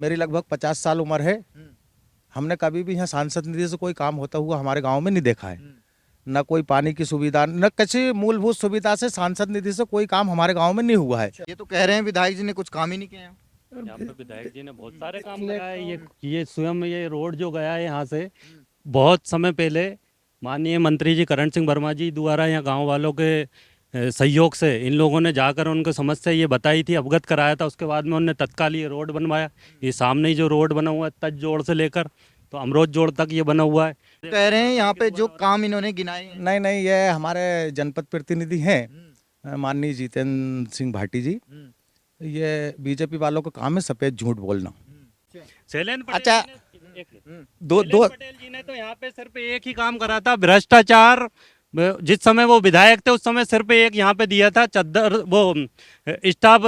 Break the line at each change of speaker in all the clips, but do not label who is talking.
मेरी लगभग 50 साल उम्र है। हमने कभी भी यहाँ सांसद निधि से कोई काम होता हुआ हमारे गांव में नहीं देखा है। न कोई पानी की सुविधा, न किसी मूलभूत सुविधा से सांसद निधि से कोई काम हमारे गांव में नहीं हुआ है।
ये तो कह रहे हैं विधायक जी ने कुछ काम ही नहीं किए हैं।
यहाँ पे विधायक जी ने बहुत सारे काम कराए। ये स्वयं ये रोड जो गया है यहाँ से बहुत समय पहले माननीय मंत्री जी करण सिंह वर्मा जी द्वारा यहाँ गांव वालों के सहयोग से इन लोगों ने जाकर उनको समस्या ये बताई थी, अवगत कराया था। उसके बाद में उन्होंने तत्काल ये रोड बनवाया। ये सामने ही जो रोड बना हुआ है तज जोड़ से लेकर तो अमरोद जोड़ तक ये बना हुआ है।
कह रहे हैं यहाँ पे जो काम इन्होंने गिनाए हैं।
नहीं नहीं, ये हमारे जनपद प्रतिनिधि हैं माननीय जितेंद्र सिंह भाटी जी। ये बीजेपी वालों का काम है सफेद झूठ बोलना।
शैलेंद्र पटेल
अच्छा,
जी ने
दो
पटेल जी ने तो यहाँ पे सिर्फ एक ही काम करा था, भ्रष्टाचार। जिस समय वो विधायक थे उस समय सिर्फ एक यहाँ पे दिया था चद्दर, वो स्टाफ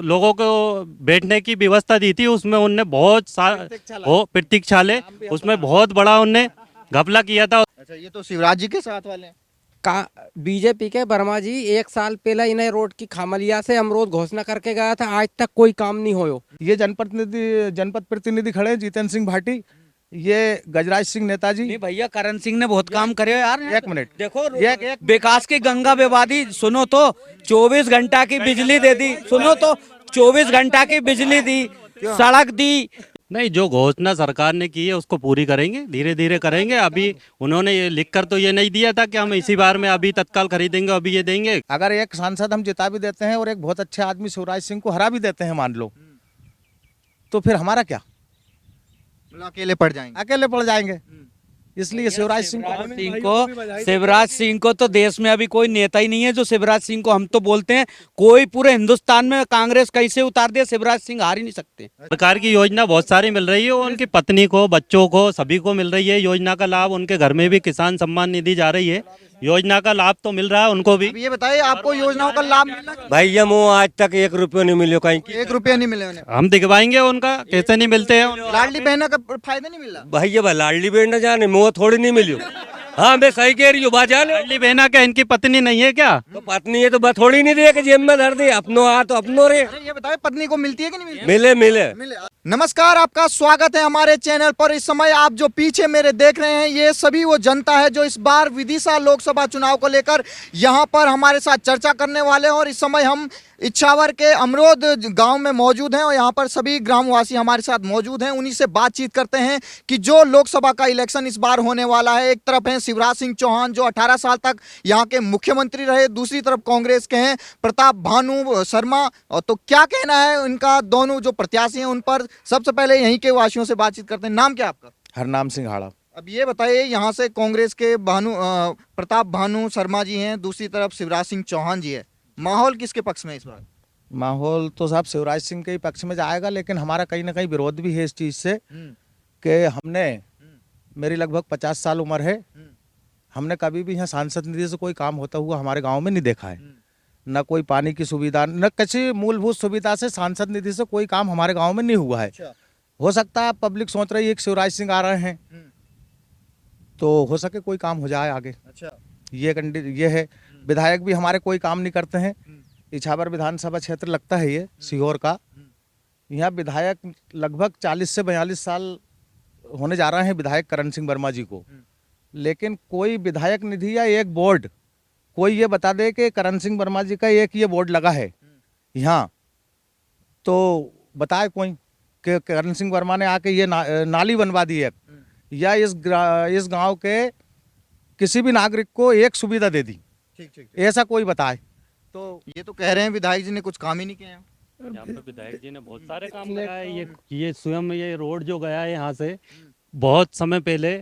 लोगों को बैठने की व्यवस्था दी थी। उसमें उनने बहुत प्रतीक्षालय, उसमें बहुत बड़ा उनने घपला किया था।
अच्छा, ये तो शिवराज जी के साथ वाले हैं।
का बीजेपी के वर्मा जी 1 साल पहले इन्हें रोड की खामलिया से अमरोद घोषणा करके गया था, आज तक कोई काम नहीं होयो।
ये जनपद प्रतिनिधि खड़े हैं जितेंद्र सिंह भाटी, ये गजराज सिंह नेताजी।
नहीं भैया, करण सिंह ने बहुत काम करे यार।
एक मिनट
देखो,
एक
विकास की गंगा बेवादी सुनो तो 24 घंटा की बिजली दे दी, सुनो तो 24 घंटा की बिजली दी, सड़क दी।
नहीं, जो घोषणा सरकार ने की है उसको पूरी करेंगे, धीरे धीरे करेंगे। अभी उन्होंने ये लिखकर तो ये नहीं दिया था कि हम इसी बार में अभी तत्काल खरीदेंगे, अभी ये देंगे।
अगर एक सांसद हम जिता भी देते हैं और एक बहुत अच्छे आदमी शिवराज सिंह को हरा भी देते हैं मान लो, तो फिर हमारा क्या?
मतलब अकेले पड़ जाएंगे।
अकेले पड़ जाएंगे। इसलिए शिवराज सिंह
शिवराज सिंह को तो देश में अभी कोई नेता ही नहीं है जो शिवराज सिंह को हम तो बोलते हैं। कोई पूरे हिंदुस्तान में कांग्रेस कैसे उतार दे, शिवराज सिंह हार ही नहीं सकते।
सरकार की योजना बहुत सारी मिल रही है, उनकी पत्नी को, बच्चों को, सभी को मिल रही है योजना का लाभ। उनके घर में भी किसान सम्मान निधि जा रही है, योजना का लाभ तो मिल रहा है उनको भी।
अब ये बताइए, आपको योजनाओं का लाभ मिला?
भैया मुँह आज तक 1 रुपया नहीं मिलो कहीं।
1 रुपया नहीं मिले उन्हें।
हम दिखवाएंगे उनका कैसे नहीं मिलते हैं।
लाडली बहना का फायदा नहीं मिला?
भैया भाई लाडली बहन न जाने मुँह थोड़ी नहीं मिली। हाँ मैं सही कह रही हूँ, बात जाने।
लाडली बहना क्या इनकी पत्नी नहीं है क्या?
तो पत्नी है तो बस थोड़ी नहीं दे के जेब में धर दे, अपनो आ तो अपनो रे।
अरे ये बताइए, पत्नी को मिलती है कि नहीं मिलती?
मिले मिले।
नमस्कार, आपका स्वागत है हमारे चैनल पर। इस समय आप जो पीछे मेरे देख रहे हैं, ये सभी वो जनता है जो इस बार विदिशा लोकसभा चुनाव को लेकर यहाँ पर हमारे साथ चर्चा करने वाले हैं। और इस समय हम इच्छावर के अमरोद गांव में मौजूद हैं और यहाँ पर सभी ग्रामवासी हमारे साथ मौजूद हैं। उन्हीं से बातचीत करते हैं कि जो लोकसभा का इलेक्शन इस बार होने वाला है, एक तरफ हैं शिवराज सिंह चौहान जो 18 साल तक यहाँ के मुख्यमंत्री रहे, दूसरी तरफ कांग्रेस के हैं प्रताप भानु शर्मा। और तो क्या कहना है इनका, दोनों जो प्रत्याशी हैं उन पर। सबसे पहले यहीं के वासियों से बातचीत करते हैं। नाम क्या आपका?
हरनाम सिंह हाड़ा।
अब ये बताइए, यहाँ से कांग्रेस के प्रताप भानु शर्मा जी हैं, दूसरी तरफ शिवराज सिंह चौहान जी है। माहौल किसके पक्ष में इस बार?
माहौल तो साहब शिवराज सिंह के ही पक्ष में जाएगा, लेकिन हमारा कहीं ना कहीं विरोध भी है इस चीज से कि हमने, मेरी लगभग 50 साल उम्र है, हमने कभी भी यहाँ सांसद निधि से कोई काम होता हुआ हमारे गांव में नहीं देखा है। न कोई पानी की सुविधा, न किसी मूलभूत सुविधा से सांसद निधि से कोई काम हमारे गांव में नहीं हुआ है। हो सकता है पब्लिक सोच रही है कि शिवराज सिंह आ रहे हैं तो हो सके कोई काम हो जाए आगे।
अच्छा,
ये है। विधायक भी हमारे कोई काम नहीं करते हैं। इछावर विधानसभा क्षेत्र लगता है ये सीहोर का। यहाँ विधायक लगभग 40 से 42 साल होने जा रहे हैं विधायक करण सिंह वर्मा जी को, लेकिन कोई विधायक निधि या एक बोर्ड कोई ये बता दे कि करण सिंह वर्मा जी का एक ये बोर्ड लगा है यहाँ, तो बताए कोई कि करण सिंह वर्मा ने आके ये नाली बनवा दी है या इस गांव के किसी भी नागरिक को एक सुविधा दे दी,
ठीक।
ऐसा कोई बताए।
तो ये तो कह रहे हैं विधायक जी ने कुछ काम ही नहीं किए हैं।
यहाँ पे विधायक जी ने बहुत सारे काम कराए। ये स्वयं ये रोड जो गया है यहाँ से बहुत समय पहले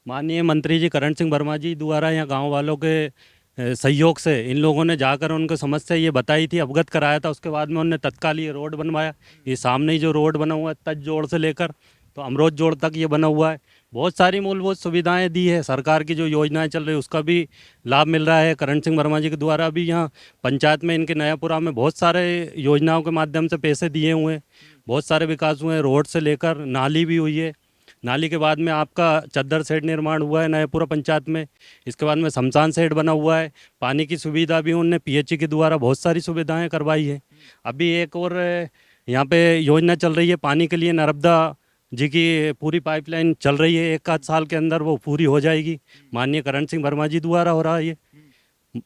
माननीय मंत्री जी करण सिंह वर्मा जी द्वारा यहाँ गांव वालों के सहयोग से इन लोगों ने जाकर उनको समस्या ये बताई थी, अवगत कराया था। उसके बाद में उन्होंने तत्काल ये रोड बनवाया। ये सामने ही जो रोड बना हुआ है तज जोड़ से लेकर तो अमरोद जोड़ तक ये बना हुआ है। बहुत सारी मूलभूत सुविधाएं दी है सरकार की, जो योजनाएं चल रही है उसका भी लाभ मिल रहा है। करण सिंह वर्मा जी के द्वारा भी यहाँ पंचायत में इनके नयापुरा में बहुत सारे योजनाओं के माध्यम से पैसे दिए हुए हैं, बहुत सारे विकास हुए हैं। रोड से लेकर नाली भी हुई है। नाली के बाद में आपका चद्दर शेड निर्माण हुआ है नयापुरा पंचायत में। इसके बाद में शमशान शेड बना हुआ है। पानी की सुविधा भी उनने PHE के द्वारा बहुत सारी सुविधाएँ करवाई है। अभी एक और यहाँ पे योजना चल रही है पानी के लिए, नर्मदा जी की पूरी पाइपलाइन चल रही है, एक आध साल के अंदर वो पूरी हो जाएगी। माननीय करण सिंह वर्मा जी द्वारा हो रहा है ये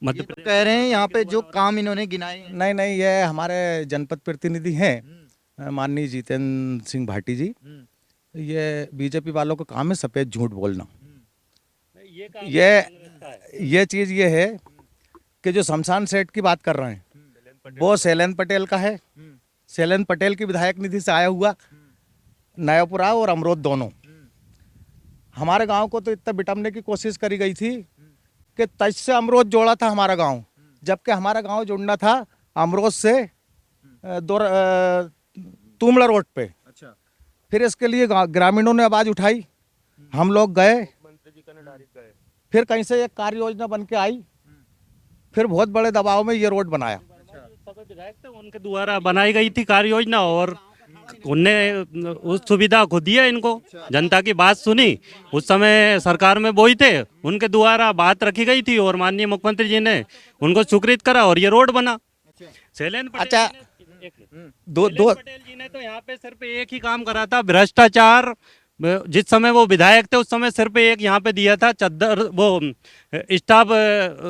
मध्य
ये तो
प्रदेश।
कह रहे हैं यहाँ पे जो काम इन्होंने गिनाए हैं।
नहीं नहीं, ये हमारे जनपद प्रतिनिधि हैं माननीय जितेंद्र सिंह भाटी जी। ये बीजेपी वालों का काम है सफेद झूठ बोलना। ये चीज़ ये है कि जो शमशान सेठ की बात कर रहे हैं वो शैलेंद्र पटेल का है। शैलेंद्र पटेल की विधायक निधि से आया हुआ नयापुरा और अमरोद दोनों। हमारे गांव को तो इतना बिटमने की कोशिश करी गई थी कि तज से अमरोद जोड़ा था हमारा गांव, जबकि हमारा गांव जुड़ना था अमरोद से तुमला रोड पे।
अच्छा।
फिर इसके लिए ग्रामीणों ने आवाज़ उठाई, हम लोग गए, फिर कहीं से एक कार्य योजना बन के आई, फिर बहुत बड़े दबाव में ये रोड बनाया।
सब विधायक थे उनके द्वारा बनाई गई थी कार्य योजना, और उनने उस सुविधा को दिया इनको। जनता की बात सुनी, उस समय सरकार में वो ही थे, उनके द्वारा बात रखी गई थी और माननीय मुख्यमंत्री जी ने उनको स्वीकृत करा और ये रोड बना। शैलेंद्र पटेल
अच्छा,
जी ने- एक मिनट।
दो
शैलेंद्र पटेल जी ने तो यहाँ पे सिर्फ एक ही काम करा था, भ्रष्टाचार। जिस समय वो विधायक थे उस समय सिर्फ एक यहाँ पे दिया था चद्दर, वो स्टाफ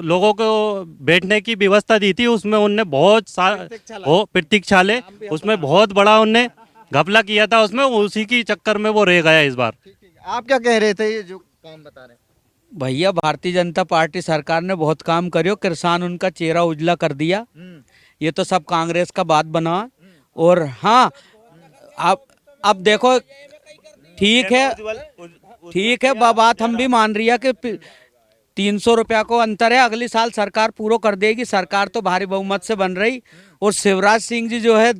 लोगों को बैठने की व्यवस्था दी थी, उसमें उनने बहुत प्रतीक्षालय, उसमें बहुत बड़ा उनने घपला किया था उसमें, उसी की चक्कर में वो रह गया इस बार।
आप क्या कह रहे थे ये जो काम बता रहे हैं?
भैया भारतीय जनता पार्टी सरकार ने बहुत काम करियो, किसान उनका चेहरा उजला कर दिया। ये तो सब कांग्रेस का बात बना। और हाँ, अब देखो, ठीक है बात हम भी मान रही है कि 300 रुपया को अंतर है, अगली साल सरकार पूरा कर देगी। सरकार तो भारी बहुमत से बन रही, और शिवराज सिंह जी जो है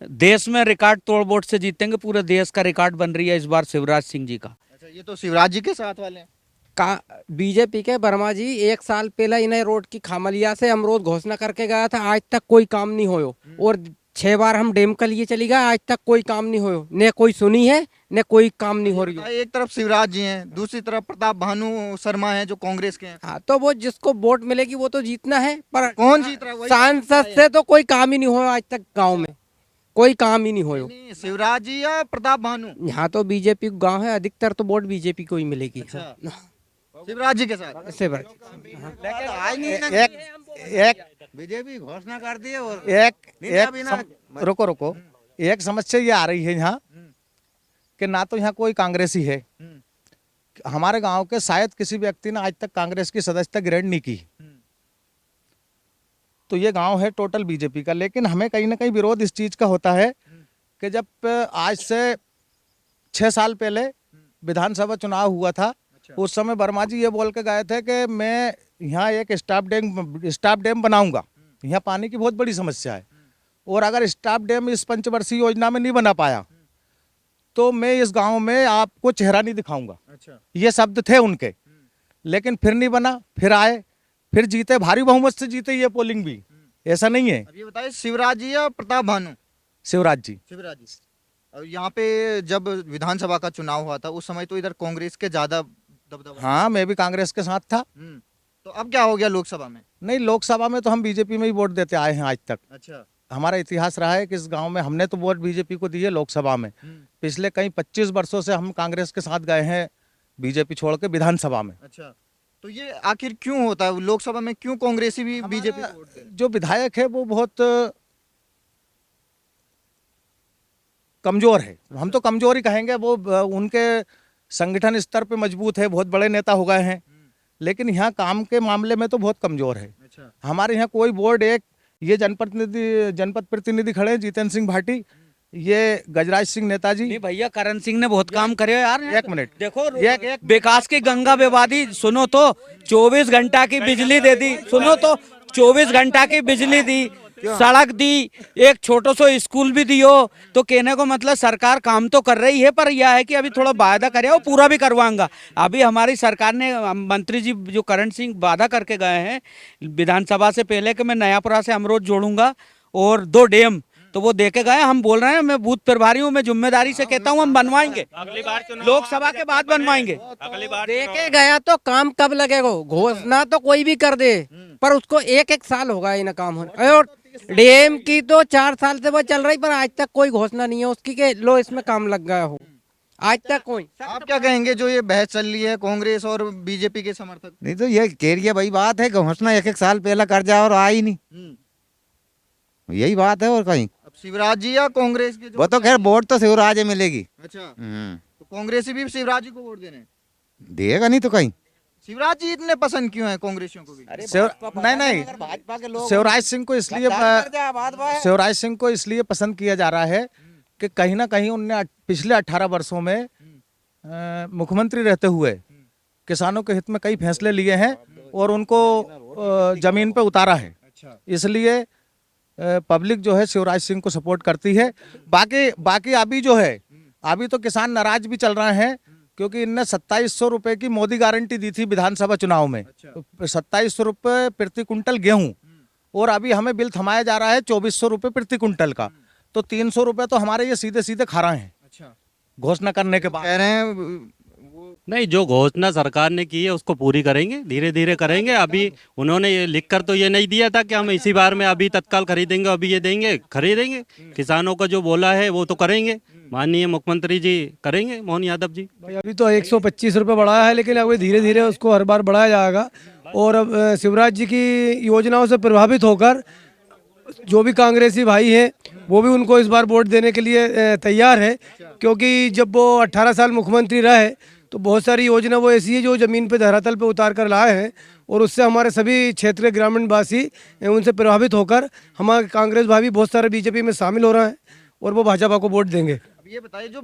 देश में रिकॉर्ड तोड़ वोट से जीतेंगे, पूरे देश का रिकॉर्ड बन रही है इस बार शिवराज सिंह जी का।
अच्छा, ये तो शिवराज जी के साथ वाले हैं।
का बीजेपी के वर्मा जी 1 साल पहले इन्हें रोड की खामलिया से अमरोद घोषणा करके गया था, आज तक कोई काम नहीं होयो। और 6 बार हम डैम के लिए चली गए, आज तक कोई काम नहीं होयो, न कोई सुनी है न कोई काम नहीं हो रही हो।
एक तरफ शिवराज जी हैं, दूसरी तरफ प्रताप भानु शर्मा हैं जो कांग्रेस के हैं।
हाँ, तो वो जिसको वोट मिलेगी वो तो जीतना है, पर
कौन जीत रहा है? वही
सांसद से तो कोई काम ही नहीं हुआ आज तक, गांव में कोई काम ही नहीं हुआ।
नहीं, शिवराज जी या प्रताप भानु?
यहाँ तो बीजेपी गांव है, अधिकतर तो वोट बीजेपी को ही मिलेगी।
शिवराज जी के साथ
शिवराज
एक
बीजेपी घोषणा कर दी है। और
रुको, एक समस्या ये आ रही है यहाँ कि ना तो यहाँ कोई कांग्रेसी है। हमारे गांव के शायद किसी व्यक्ति ने आज तक कांग्रेस की सदस्यता ग्रहण नहीं की, तो ये गांव है टोटल बीजेपी का। लेकिन हमें कहीं ना कहीं विरोध इस चीज का होता है कि जब आज से 6 साल पहले विधानसभा चुनाव हुआ था, उस समय वर्मा जी ये बोल के गए थे कि मैं यहाँ एक स्टाफ डैम बनाऊंगा। यहाँ पानी की बहुत बड़ी समस्या है, और अगर स्टाफ डैम इस पंचवर्षीय योजना में नहीं बना पाया तो मैं इस गांव में आपको चेहरा नहीं दिखाऊंगा।
अच्छा।
ये शब्द थे उनके। लेकिन फिर नहीं बना, फिर आए, फिर जीते, भारी बहुमत से जीते ये पोलिंग भी। ऐसा नहीं है।
अब ये बताइए, शिवराज जी या प्रताप भानु?
शिवराज जी।
शिवराज जी। और यहाँ पे जब विधानसभा का चुनाव हुआ था उस समय तो इधर कांग्रेस के ज्यादा दबदबा।
हाँ, मैं भी कांग्रेस के साथ था।
तो अब क्या हो गया लोकसभा में?
नहीं, लोकसभा में तो हम बीजेपी में ही वोट देते आए हैं आज तक।
अच्छा।
हमारा इतिहास रहा है कि इस गांव में हमने तो वोट बीजेपी को दिए लोकसभा में। पिछले कई 25 वर्षों से हम कांग्रेस के साथ गए हैं बीजेपी छोड़ के विधानसभा में।
अच्छा, तो ये आखिर क्यों होता है? लोकसभा में क्यों कांग्रेसी भी बीजेपी को वोट देते हैं?
जो विधायक है वो बहुत कमजोर है, हम तो कमजोर ही कहेंगे। वो उनके संगठन स्तर पे मजबूत है, बहुत बड़े नेता हो गए हैं, लेकिन यहाँ काम के मामले में तो बहुत कमजोर है।
अच्छा।
हमारे यहाँ कोई बोर्ड, एक ये जनपद प्रतिनिधि खड़े हैं जितेंद्र सिंह भाटी, ये गजराज सिंह नेताजी।
नहीं भैया, करण सिंह ने बहुत काम करे यार।
एक मिनट,
देखो,
एक
विकास की गंगा बेवादी सुनो तो 24 घंटा की बिजली दे दी, सुनो तो 24 घंटा की बिजली दी, सड़क दी, एक छोटो सो स्कूल भी दियो। तो कहने को मतलब सरकार काम तो कर रही है, पर यह है कि अभी थोड़ा वादा करे, वो पूरा भी करवाऊंगा। अभी हमारी सरकार ने, मंत्री जी जो करण सिंह वादा करके गए हैं विधानसभा से पहले कि मैं नयापुरा से अमरोद जोड़ूंगा और 2 डैम, तो वो देके गए। हम बोल रहे हैं, मैं बूथ प्रभारी हूँ, मैं जिम्मेदारी से कहता हूँ हम बनवाएंगे, अगली बार लोकसभा के बाद बनवाएंगे।
अगली बार
देके गया तो काम कब लगेगा? घोषणा तो कोई भी कर दे, पर उसको 1-1 साल होगा इन काम होने। और डीएम की तो 4 साल से वो चल रही, पर आज तक कोई घोषणा नहीं है उसकी कि लो इसमें काम लग गया हो। आज तक कोई।
आप क्या कहेंगे जो ये बहस चल रही है कांग्रेस और बीजेपी के समर्थक?
नहीं तो ये कह रही है भाई बात है घोषणा 1-1 साल पहला कर जाए और आई नहीं, यही बात है और कहीं।
अब शिवराज जी या कांग्रेस के जो
वो तो खैर वोट तो शिवराज में मिलेगी।
अच्छा, तो कांग्रेस भी शिवराज जी को वोट देने हैं।
देगा नहीं तो कहीं।
शिवराज जी इतने पसंद क्यों हैं कांग्रेसियों को भी?
नहीं, शिवराज सिंह को इसलिए शिवराज सिंह को इसलिए पसंद किया जा रहा है कि कहीं ना कहीं उनने पिछले 18 वर्षों में मुख्यमंत्री रहते हुए किसानों के हित में कई फैसले लिए हैं और उनको जमीन पे उतारा है। इसलिए पब्लिक जो है शिवराज सिंह को सपोर्ट करती है। बाकी अभी जो है, अभी तो किसान नाराज भी चल रहे हैं क्योंकि इनने 2700 रुपए की मोदी गारंटी दी थी विधानसभा चुनाव में। 2700 रुपए प्रति कुंटल गेहूं, और अभी हमें बिल थमाया जा रहा है 2400 रुपए प्रति कुंटल का। तो 300 रुपए तो हमारे ये सीधे सीधे खा रहे हैं घोषणा करने के बाद।
कह रहे हैं
नहीं, जो घोषणा सरकार ने की है उसको पूरी करेंगे, धीरे धीरे करेंगे। अभी उन्होंने ये लिखकर तो ये नहीं दिया था कि हम इसी बार में अभी तत्काल खरीदेंगे, अभी ये देंगे, खरीदेंगे। किसानों को जो बोला है वो तो करेंगे, माननीय मुख्यमंत्री जी करेंगे, मोहन यादव जी।
भाई अभी तो 125 रुपये बढ़ाया है, लेकिन अभी धीरे धीरे उसको हर बार बढ़ाया जाएगा। और अब शिवराज जी की योजनाओं से प्रभावित होकर जो भी कांग्रेसी भाई हैं वो भी उनको इस बार वोट देने के लिए तैयार है, क्योंकि जब वो 18 साल मुख्यमंत्री रहे तो बहुत सारी योजना वो ऐसी है जो ज़मीन पे धरातल पे उतार कर लाए हैं, और उससे हमारे सभी क्षेत्रीय ग्रामीण वासी उनसे प्रभावित होकर हमारे कांग्रेस भाई भी बहुत सारे बीजेपी में शामिल हो रहे हैं और वो भाजपा को वोट देंगे।
अब ये बताइए, जो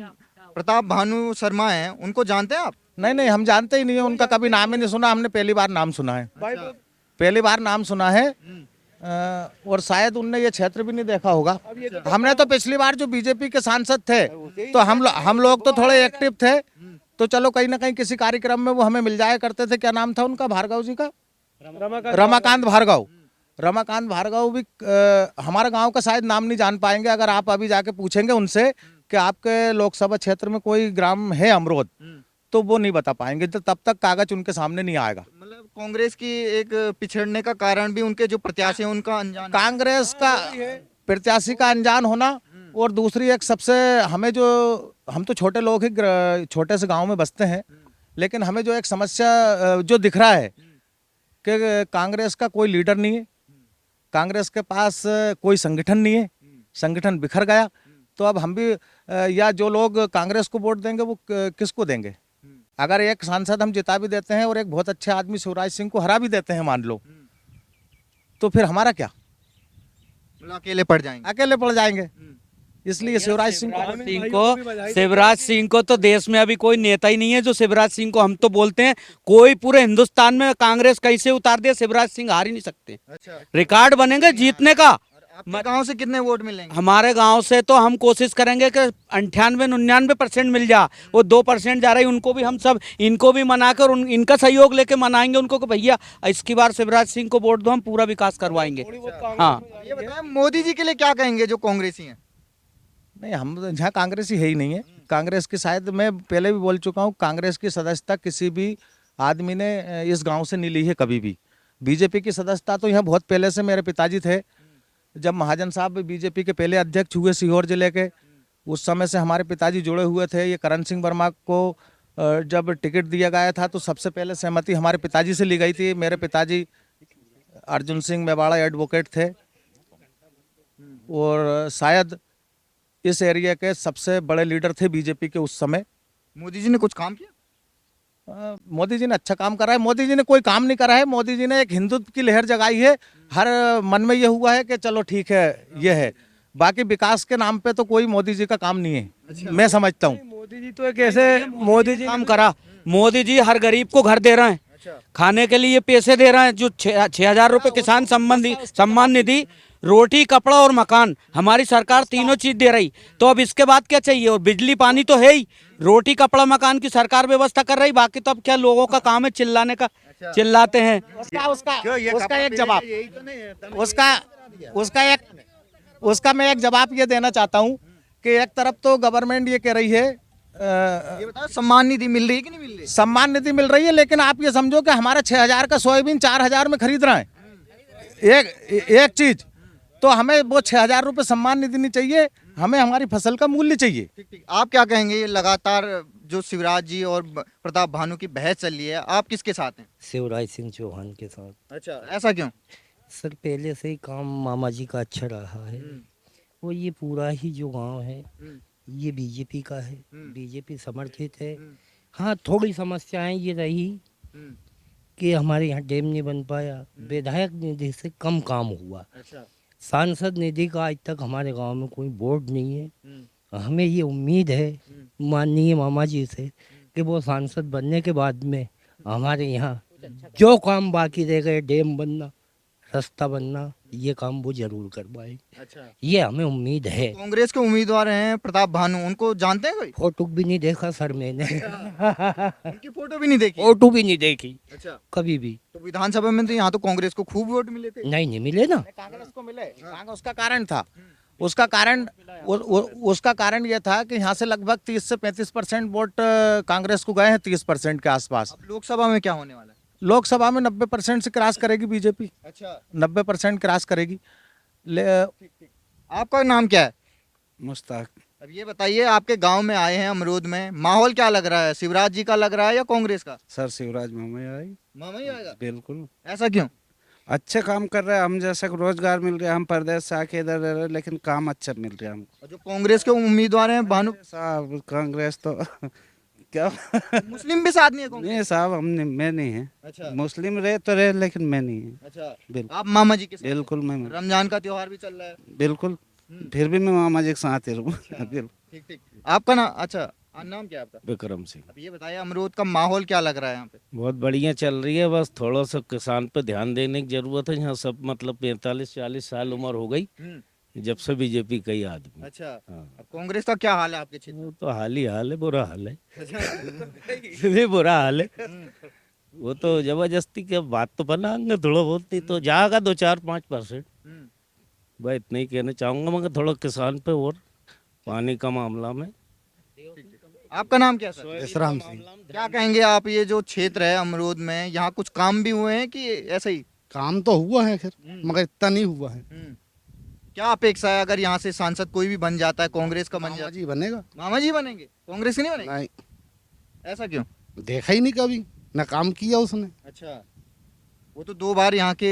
प्रताप भानु शर्मा हैं उनको जानते हैं आप?
नहीं, हम जानते ही नहीं है, उनका कभी नाम ही नहीं सुना। हमने पहली बार नाम सुना है, पहली बार नाम सुना है। और शायद उनने ये क्षेत्र भी नहीं देखा होगा। हमने तो पिछली बार जो बीजेपी के सांसद थे तो हम लोग तो थोड़े एक्टिव थे, तो चलो कहीं ना कहीं किसी कार्यक्रम में वो हमें मिल जाया करते थे। क्या नाम था उनका, भार्गव जी का? रमाकांत भार्गव। रमाकांत भार्गव भी हमारे गांव का शायद नाम नहीं जान पाएंगे। अगर आप अभी जाके पूछेंगे उनसे कि आपके लोकसभा क्षेत्र में कोई ग्राम है अमरोद, तो वो नहीं बता पाएंगे, तो तब तक कागज उनके सामने नहीं आएगा।
मतलब कांग्रेस की एक पिछड़ने का कारण भी उनके जो प्रत्याशी हैं उनका अनजान,
कांग्रेस का प्रत्याशी का अनजान होना, और दूसरी एक सबसे हमें जो, हम तो छोटे लोग ही छोटे से गांव में बसते हैं, लेकिन हमें जो एक समस्या जो दिख रहा है कि कांग्रेस का कोई लीडर नहीं है, कांग्रेस के पास कोई संगठन नहीं है, संगठन बिखर गया। तो अब हम भी या जो लोग कांग्रेस को वोट देंगे वो किसको देंगे? अगर एक सांसद हम जिता भी देते हैं और एक बहुत अच्छे आदमी शिवराज सिंह को हरा भी देते हैं मान लो, तो फिर हमारा क्या?
मतलब अकेले पड़ जाएंगे।
अकेले पड़ जाएंगे। इसलिए शिवराज सिंह
शिवराज सिंह को तो देश में अभी कोई नेता ही नहीं है जो शिवराज सिंह को, हम तो बोलते हैं कोई पूरे हिंदुस्तान में कांग्रेस कैसे उतार दे, शिवराज सिंह हार ही नहीं सकते। रिकॉर्ड बनेंगे जीतने का।
आपके गांव से कितने वोट मिलेंगे?
हमारे गांव से तो हम कोशिश करेंगे कि 98-99% मिल जा। वो 2% जा रही, उनको भी हम सब, इनको भी मनाकर इनका सहयोग लेके मनाएंगे उनको कि भैया इसकी बार शिवराज सिंह को वोट दो, हम पूरा विकास करवाएंगे। हाँ,
ये बताएं मोदी जी के लिए क्या कहेंगे जो कांग्रेसी हैं?
नहीं, हम यहाँ कांग्रेसी है ही नहीं है। कांग्रेस की, शायद मैं पहले भी बोल चुका हूँ, कांग्रेस की सदस्यता किसी भी आदमी ने इस गांव से नहीं ली है कभी भी। बीजेपी की सदस्यता तो यहाँ बहुत पहले से मेरे पिताजी थे, जब महाजन साहब बीजेपी के पहले अध्यक्ष हुए सीहोर जिले के, उस समय से हमारे पिताजी जुड़े हुए थे। ये करण सिंह वर्मा को जब टिकट दिया गया था तो सबसे पहले सहमति हमारे पिताजी से ली गई थी। मेरे पिताजी अर्जुन सिंह मेवाड़ा एडवोकेट थे और शायद इस एरिया के सबसे बड़े लीडर थे बीजेपी के उस समय।
मोदी जी ने कुछ काम किया?
मोदी जी ने अच्छा काम करा है। मोदी जी ने कोई काम नहीं करा है। मोदी जी ने एक हिंदुत्व की लहर जगाई है। हर मन में ये हुआ है कि चलो ठीक है, ये है। बाकी विकास के नाम पे तो कोई मोदी जी का काम नहीं है, मैं समझता हूँ।
मोदी जी तो एक ऐसे, मोदी जी
काम करा। मोदी जी हर गरीब को घर दे रहे हैं, खाने के लिए पैसे दे रहे हैं। जो 6,000 रुपए किसान सम्मान निधि, रोटी, कपड़ा और मकान, हमारी सरकार तीनों चीज दे रही। तो अब इसके बाद क्या चाहिए? और बिजली पानी तो है ही, रोटी कपड़ा मकान की सरकार व्यवस्था कर रही। बाकी तो अब क्या लोगों का काम है चिल्लाने का, चिल्लाते हैं।
उसका मैं एक जवाब ये देना चाहता हूँ कि एक तरफ तो गवर्नमेंट ये कह रही है,
ये बताओ सम्मान निधि मिल रही है कि नहीं मिल रही?
सम्मान निधि मिल रही है, लेकिन आप ये समझो कि हमारा 6,000 का सोयाबीन 4,000 में खरीद रहे हैं एक चीज। तो हमें वो 6,000 रुपये सम्मान निधि नहीं चाहिए, हमें हमारी फसल का मूल्य चाहिए।
ठीक ठीक। आप क्या कहेंगे, ये लगातार जो शिवराज जी और प्रताप भानु की बहस चल रही है, आप किसके साथ हैं?
शिवराज सिंह चौहान के साथ।
अच्छा, ऐसा क्यों?
सर पहले से ही काम मामा जी का अच्छा रहा है। वो ये पूरा ही जो गांव है ये बीजेपी का है, बीजेपी समर्थित है। हाँ, थोड़ी समस्याएं ये रही कि हमारे यहाँ डैम नहीं बन पाया, विधायक निधि से कम काम हुआ।
अच्छा।
सांसद निधि का आज तक हमारे गांव में कोई बोर्ड नहीं है। हमें ये उम्मीद है माननीय मामा जी से कि वो सांसद बनने के बाद में हमारे यहाँ जो काम बाकी रह गए, डैम बनना, रास्ता बनना, ये काम वो जरूर करवाए।
अच्छा।
ये हमें उम्मीद है।
कांग्रेस के उम्मीदवार हैं प्रताप भानु, उनको जानते हैं कोई?
फोटो भी नहीं देखा सर मैंने।
उनकी फोटो भी नहीं देखी?
फोटो भी नहीं देखी
अच्छा।
कभी भी।
तो विधानसभा में तो यहाँ तो कांग्रेस को खूब वोट मिले थे।
नहीं मिले ना।
कांग्रेस को मिले, उसका कारण था, उसका कारण ये था कि यहाँ से लगभग 30 से 35% वोट कांग्रेस को गए हैं, 30% के आसपास।
अब लोकसभा में क्या होने वाला है?
लोकसभा में 90% से क्रॉस करेगी बीजेपी,
अच्छा।
90% क्रॉस करेगी।
आपका नाम क्या है?
मुश्ताक।
अब ये बताइए, आपके गांव में आए हैं अमरूद में, माहौल क्या लग रहा है? शिवराज जी का लग रहा है या कांग्रेस का?
सर शिवराज मामा आई।
मामा ही आएगा?
बिल्कुल।
ऐसा क्यों?
अच्छे काम कर रहे हैं, हम जैसा को रोजगार मिल रहा है, हम प्रदेश से आके इधर रह रहे हैं, लेकिन काम अच्छा मिल रहा है हमको।
और जो कांग्रेस के उम्मीदवार हैं भानु
साहब कांग्रेस तो क्या
मुस्लिम भी साथ नहीं है कांग्रेस?
नहीं साहब, हमने मैं नहीं है।
अच्छा।
मुस्लिम रहे तो रहे, लेकिन मैं नहीं है।
अच्छा।
बिल्कुल।
आप मामा जी के साथ?
बिल्कुल मैं
रमजान का त्योहार भी चल रहा है।
बिल्कुल, फिर भी मैं मामा जी के साथ ही रहूँ। बिल्कुल।
ठीक ठीक। आपका नाम? अच्छा, नाम क्या है आपका?
विक्रम सिंह।
अब ये बताइए, अमरूद का माहौल क्या लग रहा है यहाँ पे?
बहुत बढ़िया चल रही है, बस थोड़ा सा किसान पे ध्यान देने की जरूरत है। यहाँ सब मतलब 45-40 साल उम्र हो गई जब से बीजेपी कई आदमी।
अच्छा।
हाँ।
अब कांग्रेस का क्या हाल है आपके क्षेत्र में?
वो तो हाल ही हाल है, बुरा हाल है। इतनी बुरा हाल है। वो तो जबरदस्ती के बात तो बनाएंगे थोड़ा बहुत, नहीं तो जाएगा 2-4-5%। भाई इतना ही कहना चाहूंगा, मगर थोड़ा किसान पे और पानी का मामला में।
आपका नाम क्या सर?
जसराम सिंह।
क्या कहेंगे आप, ये जो क्षेत्र है अमरूद में, यहाँ कुछ काम भी हुए हैं कि ऐसे ही?
काम तो हुआ है खैर, मगर इतना नहीं हुआ है।
क्या अपेक्षा है अगर यहाँ से सांसद कोई भी बन जाता है, कांग्रेस का बन
मामा
जाता
जी बनेगा?
है? मामा जी बनेंगे, कांग्रेस के नहीं बनेंगे?
नहीं,
ऐसा क्यों?
देखा ही नहीं कभी, ना काम किया उसने।
अच्छा। वो तो 2 बार यहाँ के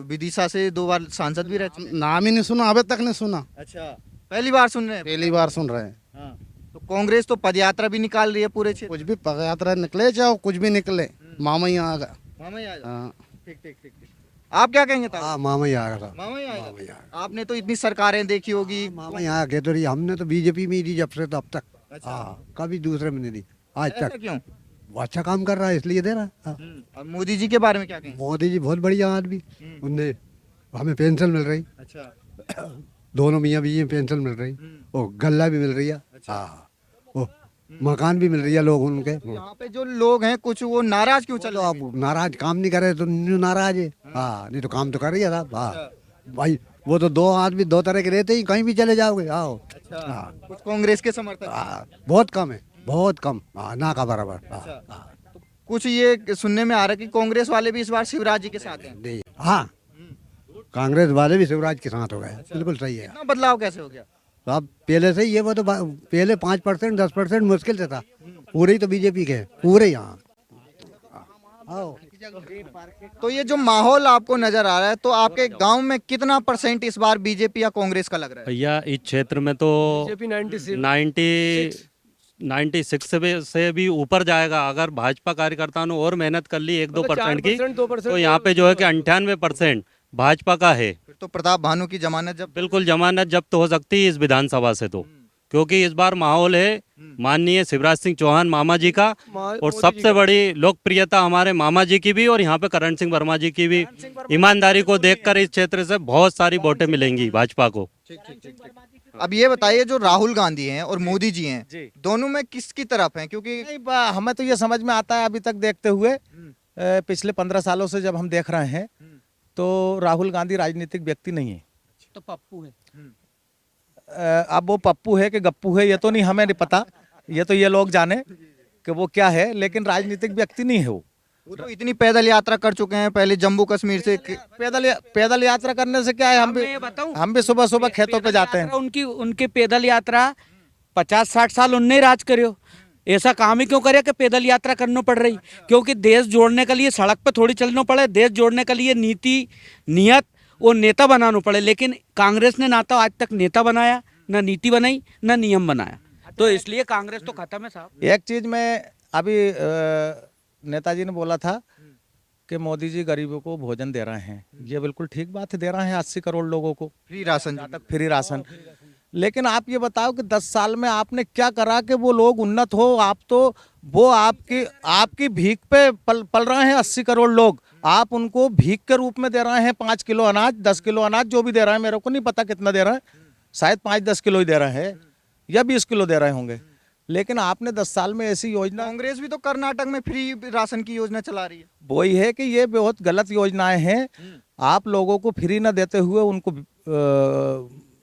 विदिशा से 2 बार सांसद भी रह चुके हैं।
नाम ही नहीं सुना, अभी तक नहीं सुना।
अच्छा, पहली बार सुन रहे हैं?
पहली बार सुन रहे हैं।
हाँ। तो कांग्रेस तो पदयात्रा भी निकाल रही है पूरे क्षेत्र।
कुछ भी पदयात्रा निकले चाहे कुछ भी निकले, मामा ही आएगा।
मामा ही आएगा।
हाँ।
ठीक ठीक ठीक ठीक। आप क्या कहेंगे ताऊ?
हाँ, मामा ही आएगा।
मामा ही आएगा। आपने तो इतनी सरकारें देखी होगी।
मामा ही आगे तो रही, हमने तो बीजेपी में ही दी जब से तब तक।
अच्छा।
हाँ, कभी दूसरे में नहीं दी आज
ऐसा
तक।
क्यों?
वो अच्छा काम कर रहा है इसलिए दे रहा है। हाँ।
और मोदी जी के बारे में क्या कहेंगे?
मोदी जी बहुत बढ़िया आदमी, उनने हमें पेंशन मिल रही,
अच्छा।
दोनों मियाँ बीवी में पेंशन मिल रही, और गल्ला भी मिल रही है। हाँ, वो मकान भी मिल रही है लोग उनके।
यहाँ पे जो लोग हैं कुछ वो नाराज क्यों चल
चलो
रहे
आप नाराज, काम नहीं करे तो न्यू नाराज है। हाँ, नहीं तो काम तो कर रही है साहब। हाँ भाई, वो तो 2 आदमी 2 तरह के रहते ही, कहीं भी चले जाओगे। आओ।
अच्छा।
हाँ।
कुछ कांग्रेस के समर्थक?
हाँ, बहुत कम है, बहुत कम। हाँ, ना का बराबर। हाँ, हाँ।
तो कुछ ये सुनने में आ रहा है कि कांग्रेस वाले भी इस बार शिवराज जी के साथ हैं।
नहीं, हाँ, कांग्रेस वाले भी शिवराज के साथ हो गए। बिल्कुल सही है।
इतना बदलाव कैसे हो गया?
तो अब पहले से ही ये, वो तो पहले 5% 10% मुश्किल से था, पूरे ही तो बीजेपी के पूरे यहाँ। आओ।
तो ये जो माहौल आपको नजर आ रहा है, तो आपके गांव में कितना % इस बार बीजेपी या कांग्रेस का लग रहा है?
भैया इस क्षेत्र में तो
बीजेपी
96 से भी ऊपर जाएगा। अगर भाजपा कार्यकर्ताओं ने और मेहनत कर ली 1-2% की,
2%
तो यहाँ पे जो है कि 98% भाजपा का है।
फिर तो प्रताप भानु की जमानत जब
बिल्कुल जमानत जब्त हो सकती है इस विधानसभा से, तो क्योंकि इस बार माहौल है माननीय शिवराज सिंह चौहान मामा जी का, और सबसे बड़ी लोकप्रियता हमारे मामा जी की भी, और यहाँ पे करण सिंह वर्मा जी की भी। ईमानदारी को देखकर इस क्षेत्र से बहुत सारी वोटें मिलेंगी भाजपा को।
अब ये बताइए, जो राहुल गांधी हैं और मोदी जी हैं, दोनों में किसकी तरफ हैं? क्योंकि
हमें तो ये समझ में आता है अभी तक देखते हुए, पिछले 15 सालों से जब हम देख रहे हैं, तो राहुल गांधी राजनीतिक व्यक्ति नहीं है।
तो पप्पू है।
अब वो पप्पू है कि गप्पू है ये तो नहीं हमें नहीं पता, ये तो ये लोग जाने कि वो क्या है, लेकिन राजनीतिक व्यक्ति नहीं है वो।
वो तो इतनी पैदल यात्रा कर चुके हैं पहले जम्मू कश्मीर से
पैदल यात्रा करने से क्या है, हम भी सुबह सुबह खेतों पे जाते हैं।
उनकी उनकी पैदल यात्रा 50-60 साल उनने राज करो, ऐसा काम ही क्यों करे कि पैदल यात्रा करना पड़ रही? क्योंकि देश जोड़ने के लिए सड़क पे थोड़ी चलना पड़े, देश जोड़ने के लिए नीति नियत और नेता बनाना पड़े। लेकिन कांग्रेस ने ना तो आज तक नेता बनाया, ना नीति बनाई, ना नियम बनाया, तो इसलिए कांग्रेस तो खत्म है साहब।
एक चीज में अभी नेताजी ने बोला था कि मोदी जी गरीबों को भोजन दे रहे हैं, ये बिल्कुल ठीक बात है, दे रहे हैं 80 करोड़ लोगों को
फ्री राशन।
Free ration. लेकिन आप ये बताओ कि 10 साल में आपने क्या करा कि वो लोग उन्नत हो? आप तो वो आपकी भीख पे पल रहे हैं 80 करोड़ लोग, आप उनको भीख के रूप में दे रहे हैं 5 किलो अनाज, 10 किलो अनाज, जो भी दे रहे हैं, मेरे को नहीं पता कितना दे रहे हैं, शायद 5-10 किलो ही दे रहे हैं या 20 किलो दे रहे होंगे। लेकिन आपने 10 साल में ऐसी योजना,
कांग्रेस भी तो कर्नाटक में फ्री राशन की योजना चला रही है।
वही है कि ये बहुत गलत योजनाएं हैं। आप लोगों को फ्री न देते हुए उनको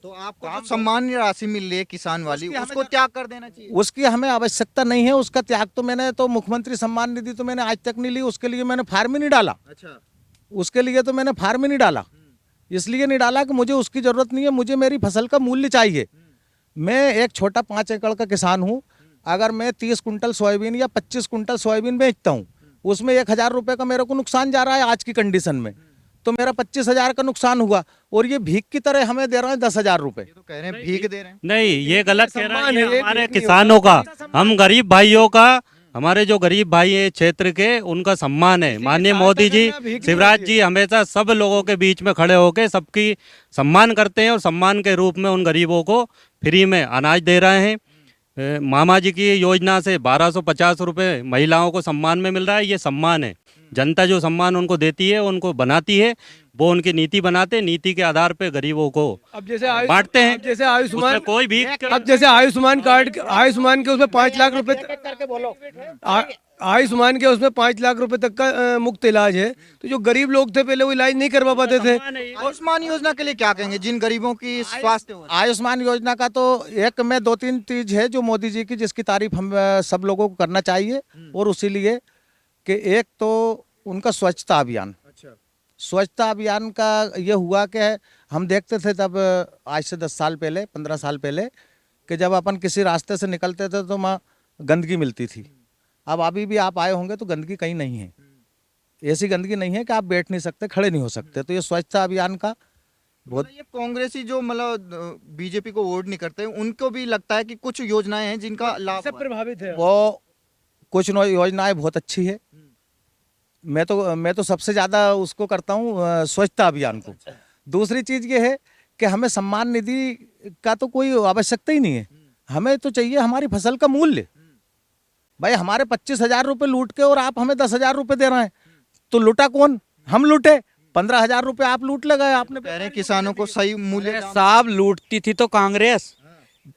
तो आपको जो सम्मान राशि मिल रही है किसान वाली, उसको त्याग कर देना चाहिए।
उसकी हमें आवश्यकता नहीं है, उसका त्याग तो मैंने तो मुख्यमंत्री सम्मान निधि तो मैंने आज तक नहीं ली, उसके लिए मैंने फार्म ही नहीं डाला।
अच्छा,
उसके लिए तो मैंने फार्म ही नहीं डाला, इसलिए नहीं डाला कि मुझे उसकी जरूरत नहीं है, मुझे मेरी फसल का मूल्य चाहिए। मैं एक छोटा 5 एकड़ का किसान हूँ, अगर मैं 30 कुंटल सोयाबीन या 25 कुंटल सोयाबीन बेचता हूँ, उसमें 1000 रुपये का मेरे को नुकसान जा रहा है आज की कंडीशन में, तो मेरा 25,000 का नुकसान हुआ, और ये भीख की तरह हमें दे रहे हैं 10,000 रुपये।
तो कह रहे हैं भीख दे रहे हैं।
नहीं, ये गलत कह रहा है, ये हमारे किसानों का, हम गरीब भाइयों का, हमारे जो गरीब भाई है क्षेत्र के, उनका सम्मान है। माननीय मोदी जी, शिवराज जी हमेशा सब लोगों के बीच में खड़े होकर सबकी सम्मान करते हैं, और सम्मान के रूप में उन गरीबों को फ्री में अनाज दे रहे हैं। मामा जी की योजना से 1250 रुपये महिलाओं को सम्मान में मिल रहा है, ये सम्मान है। जनता जो सम्मान उनको देती है, उनको बनाती है, वो उनकी नीति बनाते हैं, नीति के आधार पे गरीबों को
अब जैसे
बांटते हैं।
जैसे आयुष्मान,
कोई भी
अब जैसे आयुष्मान कार्ड, आयुष्मान के उसमें 5 लाख रुपए, आयुष्मान के उसमें 5 लाख रुपए तक का मुफ्त इलाज है, तो जो गरीब लोग थे पहले वो इलाज नहीं करवा पाते थे।
आयुष्मान योजना के लिए क्या कहेंगे जिन गरीबों की स्वास्थ्य हो?
आयुष्मान योजना का तो एक में 2-3 चीज है जो मोदी जी की, जिसकी तारीफ हम सब लोगों को करना चाहिए, और उसी लिए कि एक तो उनका स्वच्छता अभियान। स्वच्छता अभियान का ये हुआ कि हम देखते थे तब, आज से 10 साल पहले, 15 साल पहले, कि जब अपन किसी रास्ते से निकलते थे तो वहाँ गंदगी मिलती थी। अब अभी भी आप आए होंगे तो गंदगी कहीं नहीं है, ऐसी गंदगी नहीं है कि आप बैठ नहीं सकते, खड़े नहीं हो सकते। तो ये स्वच्छता अभियान का बहुत,
ये कांग्रेसी जो मतलब बीजेपी को वोट नहीं करते, उनको भी लगता है कि कुछ योजनाएं हैं जिनका लाभ
सब प्रभावित है।
वो कुछ योजनाएं बहुत अच्छी है। मैं तो सबसे ज़्यादा उसको करता हूँ, स्वच्छता अभियान को। दूसरी चीज़ ये है कि हमें सम्मान निधि का तो कोई आवश्यकता ही नहीं है, हमें तो चाहिए हमारी फसल का मूल्य। भाई हमारे 25,000 रुपये लूट के और आप हमें 10,000 रुपये दे रहे हैं, तो लूटा कौन? हम लूटे। 15,000 रुपये आप लूट लगाए आपने।
कह रहे हैं किसानों को सही मूल्य।
साहब लूटती थी तो कांग्रेस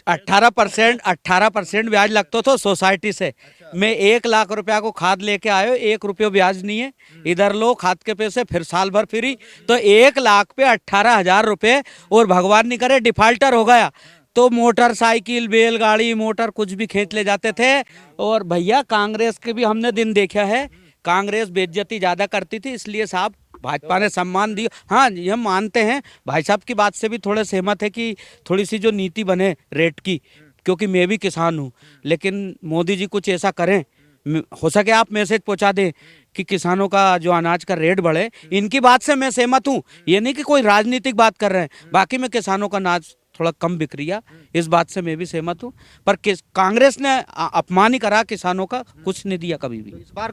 18% ब्याज लगता था सोसाइटी से। मैं 1 लाख रुपया को खाद लेके आयो, 1 रुपये ब्याज नहीं है, इधर लो खाद के पैसे, फिर साल भर फ्री, तो 1 लाख पे 18,000 रुपये, और भगवान नहीं करे डिफाल्टर हो गया तो मोटरसाइकिल, बैलगाड़ी, मोटर कुछ भी खींच ले जाते थे। और भैया कांग्रेस के भी हमने दिन देखा है, कांग्रेस बेइज्जती ज्यादा करती थी, इसलिए साहब भाजपा ने सम्मान दिया। हाँ ये हम मानते हैं, भाई साहब की बात से भी थोड़े सहमत है कि थोड़ी सी जो नीति बने रेट की, क्योंकि मैं भी किसान हूँ, लेकिन मोदी जी कुछ ऐसा करें, हो सके आप मैसेज पहुँचा दें कि किसानों का जो अनाज का रेट बढ़े। इनकी बात से मैं सहमत हूँ, ये नहीं कि कोई राजनीतिक बात कर रहे हैं, बाकी में किसानों का अनाज थोड़ा कम बिक रहा, इस बात से मैं भी सहमत हूँ। पर कांग्रेस ने अपमान ही करा किसानों का, कुछ नहीं दिया कभी भी।
इस बार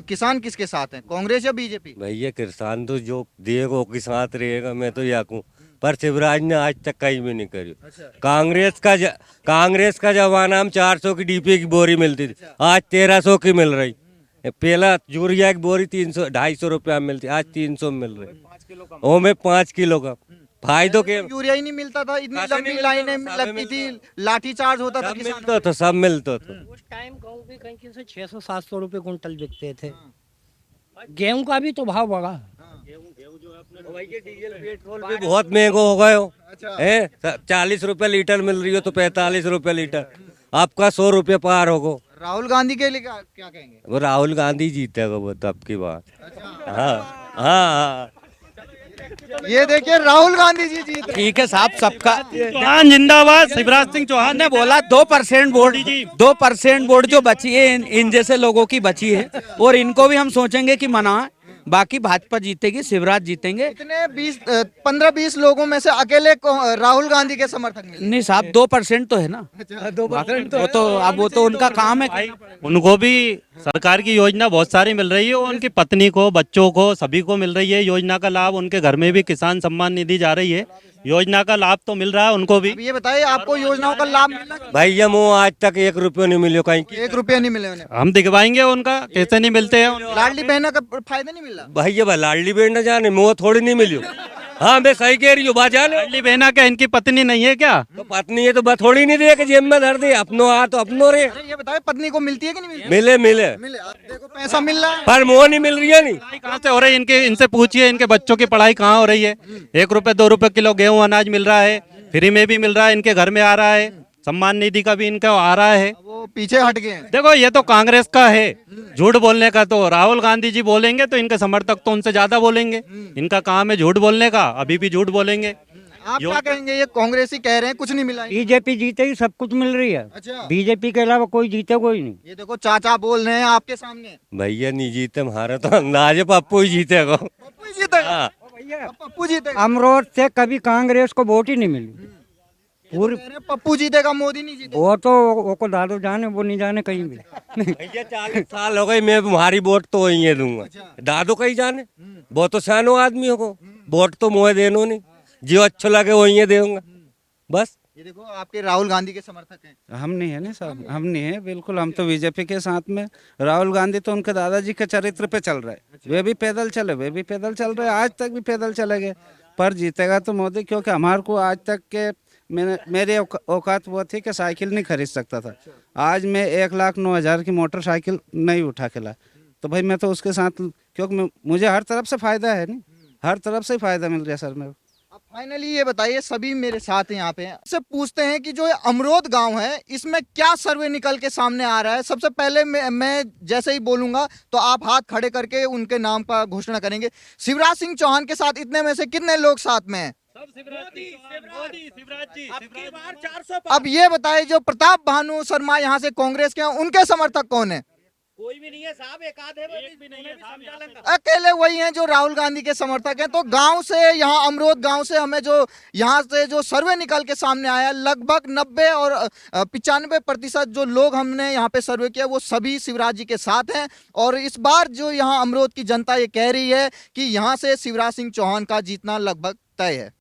किसान किसके साथ हैं, कांग्रेस या बीजेपी?
भैया किसान तो जो देगा उसके साथ रहेगा, मैं तो याकूं, पर शिवराज ने आज तक कहीं भी नहीं करी। कांग्रेस का जमाना में 400 की डीपी की बोरी मिलती थी, आज 1300 की मिल रही। पहला यूरिया की बोरी 300-250 रुपया मिलती, आज 300 मिल रही, वो में 5 किलो का फायदो के।
यूरिया ही नहीं मिलता था, इतनी लंबी लाइनें लगती थी, लाठी चार्ज होता था,
मिलता था, सब मिलता था।
उस टाइम गेहूँ भी कहीं से 600-700 रुपए कुंटल बिकते थे। गेहूं का भी तो भाव बढ़ा,
डीजल पेट्रोल भी बहुत महंगा हो गए हो, 40 रुपए लीटर मिल रही हो तो 45 रुपए लीटर, आपका 100 रुपये पार होगो।
राहुल गांधी के लिए क्या क्या कहेंगे?
वो राहुल गांधी जीतेगा वो तो अब की बात। हाँ हाँ।
ये देखिए राहुल गांधी जी जीत रहे
ठीक है साहब, सबका
चौहान जिंदाबाद। शिवराज सिंह चौहान
ने बोला 2% वोट, 2% वोट जो बची है इन जैसे लोगों की बची है, और इनको भी हम सोचेंगे कि मना, बाकी भाजपा जीतेगी, शिवराज जीतेंगे।
इतने 15-20 लोगों में से अकेले राहुल गांधी के समर्थक मिले।
नहीं साहब, 2% तो है ना,
2%
वो तो अब वो तो उनका काम है।
उनको भी सरकार की योजना बहुत सारी मिल रही है, उनकी पत्नी को, बच्चों को, सभी को मिल रही है योजना का लाभ। उनके घर में भी किसान सम्मान निधि जा रही है, योजना का लाभ तो मिल रहा है उनको भी।
अब ये बताइए आपको योजनाओं का लाभ मिला?
भैया वो आज तक 1 रुपया नहीं मिलो कहीं की।
1 रुपया नहीं मिले उन्हें।
हम दिखवाएंगे उनका कैसे नहीं मिलते हैं।
लाडली बहना का फायदा नहीं मिला?
भैया भाई लाडली बेट न जाने, मुँह थोड़ी नहीं मिली। हाँ मैं सही कह रही हूँ, बाजा ले।
लाडली बहना क्या इनकी पत्नी नहीं है क्या?
तो पत्नी है तो बस थोड़ी नहीं दे के जेब में धर दे, अपनो आ तो अपनो रे।
अरे ये बताइए पत्नी को मिलती है कि नहीं मिलती?
मिले मिले
मिले। अब देखो पैसा मिल रहा है।
पर मुँह नहीं मिल रही है नहीं।
पढ़ाई कहाँ से हो रही है इनके? इनसे पूछिए इनके बच्चों की पढ़ाई कहाँ हो रही है। 1 रुपए 2 रुपए किलो गेहूं अनाज मिल रहा है, फ्री में भी मिल रहा है, इनके घर में आ रहा है, सम्मान निधि का भी इनका आ रहा है।
वो पीछे हट गए हैं।
देखो ये तो कांग्रेस का है झूठ बोलने का, तो राहुल गांधी जी बोलेंगे तो इनके समर्थक तो उनसे ज्यादा बोलेंगे। इनका काम है झूठ बोलने का, अभी भी झूठ बोलेंगे।
आप क्या कहेंगे? ये कांग्रेसी कह रहे हैं कुछ नहीं मिला।
बीजेपी जीते ही सब कुछ मिल रही है।
अच्छा,
बीजेपी के अलावा कोई जीते कोई नहीं।
ये देखो चाचा बोल रहे हैं आपके सामने।
भैया नहीं जीते, हमारा तो अंदाज है पप्पू ही जीतेगा।
पप्पू ही जीतेगा।
हाँ।
अब पप्पू जीतेगा।
अमरोड से कभी कांग्रेस को वोट ही नहीं मिली। पूरी
कह रहे हैं पप्पू जीतेगा, मोदी नहीं जीतेगा।
वो तो वो को दादो जाने, वो नहीं जाने कहीं भी।
भैया 40 साल हो गए, मैं तुम्हारी वोट तो वही दूंगा। दादू कहीं जाने, वो तो सैनो आदमी हो, वोट तो मुझे देनो नहीं, जो अच्छा लगे वही दूंगा बस।
ये देखो आपके राहुल गांधी के समर्थक हैं।
हम नहीं है ना साहब, हम नहीं है बिल्कुल, हम तो बीजेपी के साथ में। राहुल गांधी तो उनके दादाजी के चरित्र पे चल रहा है। वे भी पैदल चले, वे भी पैदल चल रहे, आज तक भी पैदल चले गए। पर जीतेगा तो मोदी, क्योंकि हमारे को आज तक के मेरी औकात वो थी कि साइकिल नहीं खरीद सकता था। आज मैं 1,09,000 की मोटरसाइकिल नहीं उठा के ला, तो भाई मैं तो उसके साथ, क्योंकि मुझे हर तरफ से फायदा है, नहीं हर तरफ से फायदा मिल रहा है सर मेरे को।
अब फाइनली ये बताइए, सभी मेरे साथ यहाँ पे हैं, से पूछते हैं कि जो ये अमरोद गांव है इसमें क्या सर्वे निकल के सामने आ रहा है। सबसे पहले मैं जैसे ही बोलूंगा तो आप हाथ खड़े करके उनके नाम का घोषणा करेंगे। शिवराज सिंह चौहान के साथ इतने में से कितने लोग साथ में हैं? अब ये बताइए, जो प्रताप भानु शर्मा यहाँ से कांग्रेस के हैं, उनके समर्थक कौन है?
कोई भी नहीं है साहब, एक आधे भी नहीं है,
अकेले वही हैं जो राहुल गांधी के समर्थक हैं। तो गांव से, यहाँ अमरोद गांव से हमें जो यहाँ से जो सर्वे निकल के सामने आया, लगभग 90 और 95% जो लोग हमने यहाँ पे सर्वे किया वो सभी शिवराज जी के साथ हैं। और इस बार जो यहाँ अमरोद की जनता ये कह रही है कि यहाँ से शिवराज सिंह चौहान का जीतना लगभग तय है।